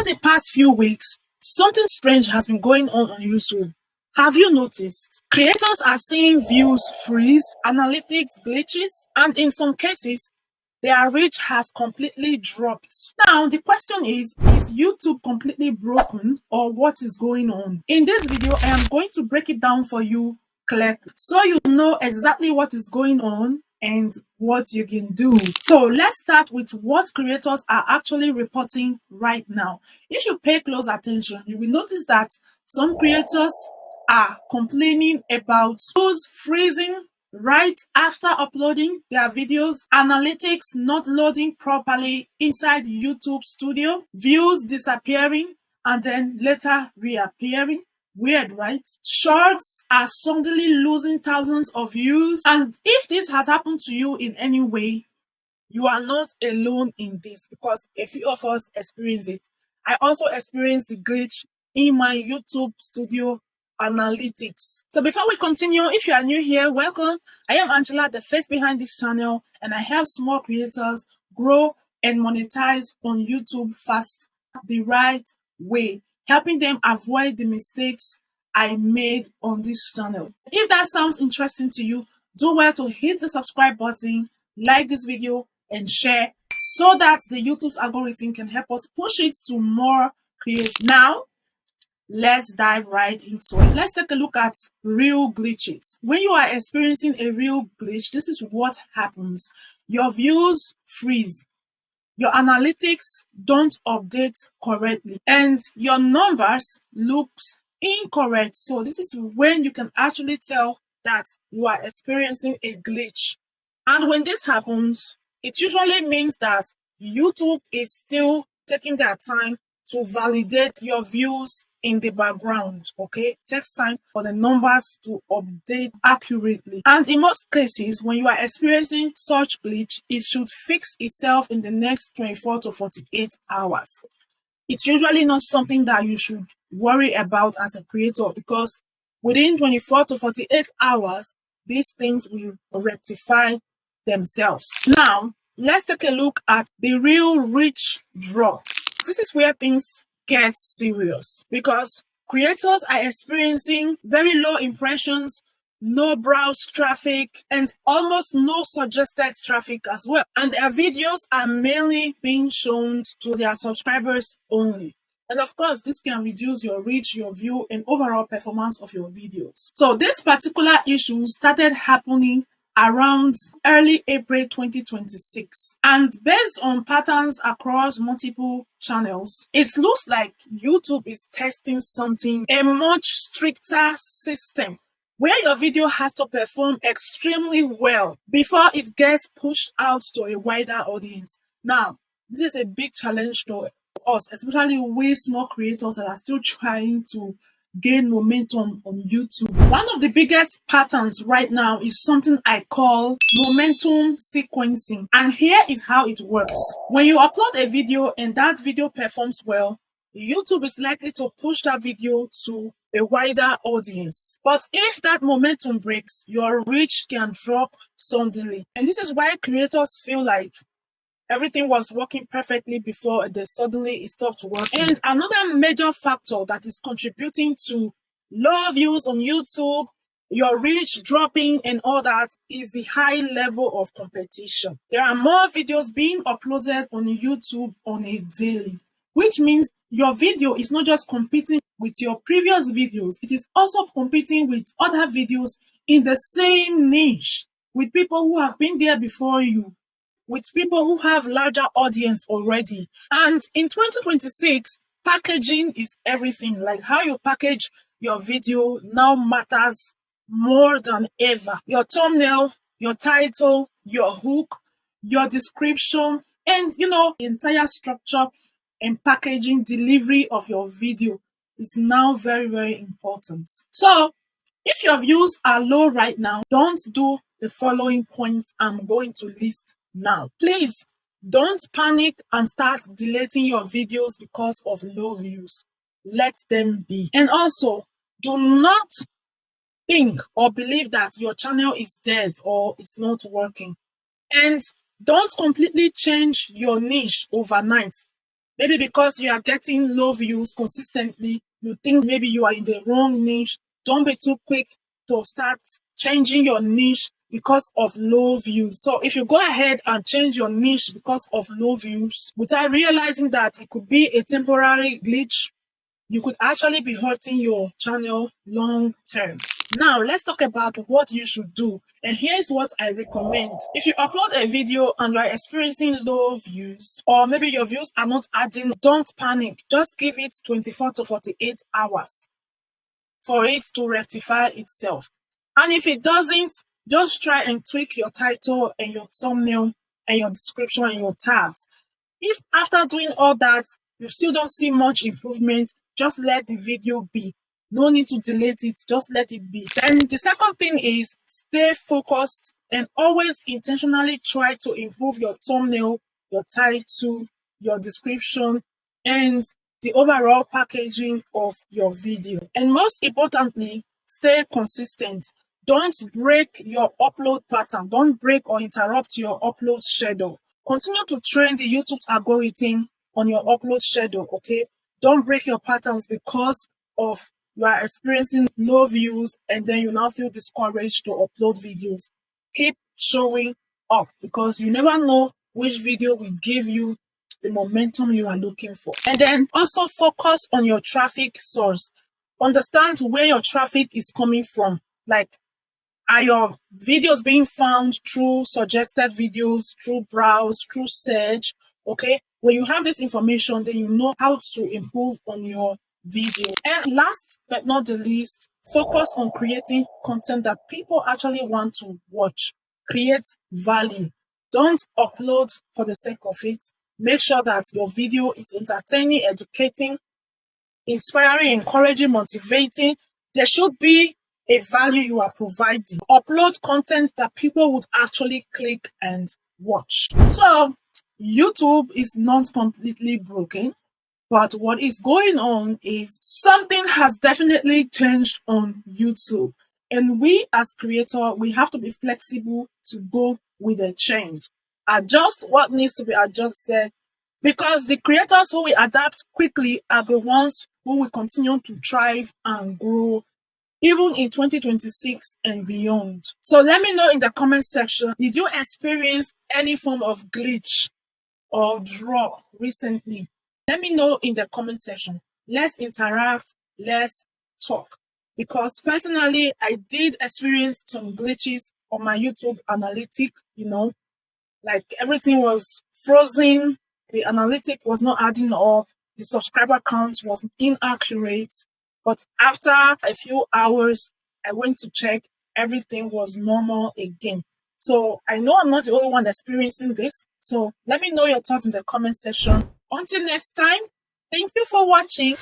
the past few weeks, something strange has been going on YouTube. Have you noticed? Creators are seeing views freeze, analytics glitches, and in some cases, their reach has completely dropped. Now, the question is YouTube completely broken or what is going on? In this video, I am going to break it down for you clearly so you know exactly what is going on and what you can do. So let's start with what creators are actually reporting right now. If you pay close attention, you will notice that some creators are complaining about views freezing right after uploading their videos, analytics not loading properly inside YouTube Studio, views disappearing and then later reappearing. Weird, right? Shorts are suddenly losing thousands of views. And if this has happened to you in any way, you are not alone in this because a few of us experience it. I also experienced the glitch in my YouTube Studio analytics. So before we continue, if you are new here, welcome. I am Angela, the face behind this channel, and I help small creators grow and monetize on YouTube fast the right way, helping them avoid the mistakes I made on this channel. If that sounds interesting to you, do well to hit the subscribe button, like this video, and share so that the YouTube's algorithm can help us push it to more creators. Now, let's dive right into it. Let's take a look at real glitches. When you are experiencing a real glitch, this is what happens. Your views freeze. Your analytics don't update correctly and your numbers looks incorrect. So this is when you can actually tell that you are experiencing a glitch. And when this happens, it usually means that YouTube is still taking their time to validate your views in the background. Okay, it takes time for the numbers to update accurately, and in most cases when you are experiencing such glitch, it should fix itself in the next 24 to 48 hours. It's usually not something that you should worry about as a creator because within 24 to 48 hours these things will rectify themselves. Now let's take a look at the real reach drop. This is where things get serious because creators are experiencing very low impressions, no browse traffic, and almost no suggested traffic as well. And their videos are mainly being shown to their subscribers only. And of course, this can reduce your reach, your view, and overall performance of your videos. So this particular issue started happening around early April 2026, and based on patterns across multiple channels, it looks like YouTube is testing something, a much stricter system where your video has to perform extremely well before it gets pushed out to a wider audience. Now, this is a big challenge to us, especially we small creators that are still trying to gain momentum on YouTube. One of the biggest patterns right now is something I call momentum sequencing. And here is how it works. When you upload a video and that video performs well, YouTube is likely to push that video to a wider audience. But if that momentum breaks, your reach can drop suddenly. And this is why creators feel like everything was working perfectly before they suddenly stopped working. And another major factor that is contributing to low views on YouTube, your reach dropping and all that, is the high level of competition. There are more videos being uploaded on YouTube on a daily, which means your video is not just competing with your previous videos, it is also competing with other videos in the same niche, with people who have been there before you, with people who have larger audience already. And in 2026, packaging is everything. Like how you package your video now matters more than ever. Your thumbnail, your title, your hook, your description, and the entire structure and packaging delivery of your video is now very, very important. So if your views are low right now, don't do the following points I'm going to list now. Please don't panic and start deleting your videos because of low views. Let them be. And also, do not think or believe that your channel is dead or it's not working. And don't completely change your niche overnight. Maybe because you are getting low views consistently, you think maybe you are in the wrong niche. Don't be too quick to start changing your niche because of low views. So if you go ahead and change your niche because of low views without realizing that it could be a temporary glitch, you could actually be hurting your channel long term. Now, let's talk about what you should do. And here's what I recommend. If you upload a video and you are experiencing low views, or maybe your views are not adding, don't panic. Just give it 24 to 48 hours for it to rectify itself. And if it doesn't, just try and tweak your title and your thumbnail and your description and your tags. If after doing all that, you still don't see much improvement, just let the video be. No need to delete it, just let it be. Then the second thing is stay focused and always intentionally try to improve your thumbnail, your title, your description, and the overall packaging of your video. And most importantly, stay consistent. Don't break your upload pattern. Don't break or interrupt your upload schedule. Continue to train the YouTube algorithm on your upload schedule, okay? Don't break your patterns because of you are experiencing low views and then you now feel discouraged to upload videos. Keep showing up because you never know which video will give you the momentum you are looking for. And then also focus on your traffic source. Understand where your traffic is coming from. Like, are your videos being found through suggested videos, through browse, through search? Okay, when you have this information, then you know how to improve on your video. And last but not the least, focus on creating content that people actually want to watch. Create value. Don't upload for the sake of it. Make sure that your video is entertaining, educating, inspiring, encouraging, motivating. There should be a value you are providing. Upload content that people would actually click and watch. So YouTube is not completely broken, but what is going on is something has definitely changed on YouTube. And we as creators, we have to be flexible to go with the change. Adjust what needs to be adjusted, because the creators who will adapt quickly are the ones who will continue to thrive and grow even in 2026 and beyond. So let me know in the comment section, did you experience any form of glitch or drop recently? Let me know in the comment section. Let's interact, let's talk. Because personally, I did experience some glitches on my YouTube analytic, like everything was frozen, the analytic was not adding up, the subscriber count was inaccurate. But after a few hours, I went to check, everything was normal again. So I know I'm not the only one experiencing this. So let me know your thoughts in the comment section. Until next time, thank you for watching.